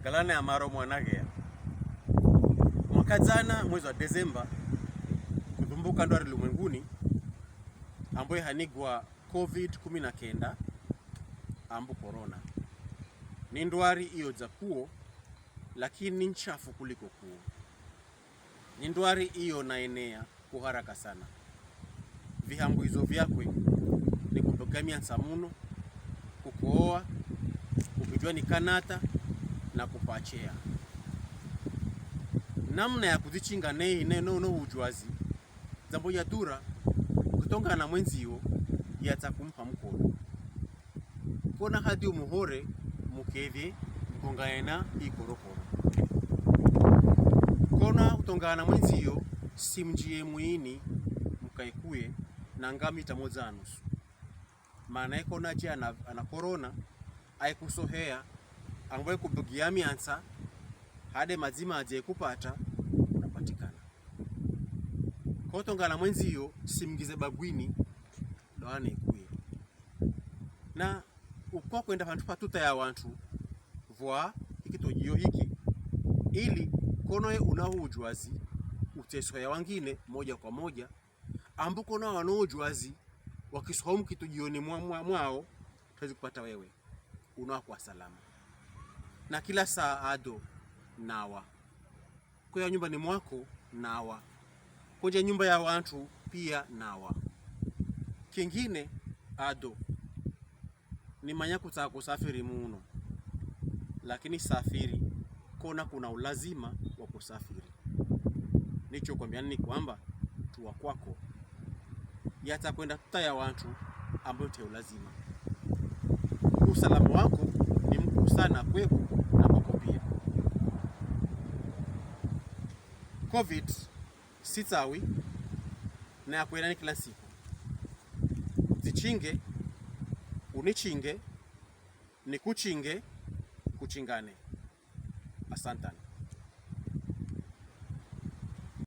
kalane amaro mwanagea mwaka jana mwezi wa Desemba kutumbuka ndwari ulimwenguni ambayo hanigwa COVID-19 ambu corona. Ni ndwari iyo za kuo lakini ni nchafu kuliko kuo. Ni ndwari iyo naenea kwa haraka sana. Vihambuizo vyakwe ni kutogamia nsamuno, kukohoa, kupijwa ni kanata na kupachea. Namna ya kuzichinga no ujwazi zambo ya dura kutonga na mwenzio yata kumpa mkono. Kona hadi umuhore mukevye mkongaena ikorokoro. Kona utongana na mwenzio simjie muini mkaikuye na ngami tamoja anusu. Maana yako na je ana corona aikusohea angwe kubugiami ansa hade mazima aje kupata unapatikana. Kwa utongana mwenzio simgize bagwini doane ikuye. Na ukwa kwenda pantu patuta ya wantu vwa ikitojio hiki ili konoe unaujwazi uteso ya wangine moja kwa moja ambuko na wanaojwazi wakisohomu kitujioni mwao tuwezi kupata wewe unakuwa salama. Na kila saa ado nawa kwa nyumba ni mwako nawa kwenye nyumba ya watu pia nawa. Kingine ado ni manya kutaka kusafiri muno lakini safiri kona kuna ulazima wa kusafiri. Nicho kwambia ni kwamba tuwa kwako yata kwenda tuta ya watu ambayo te ulazima. Usalama wako ni mkuu sana kweku na kwako pia. COVID sitawi na ya kuenda ni kila siku. Zichinge, unichinge, ni kuchinge, kuchingane. Asantani.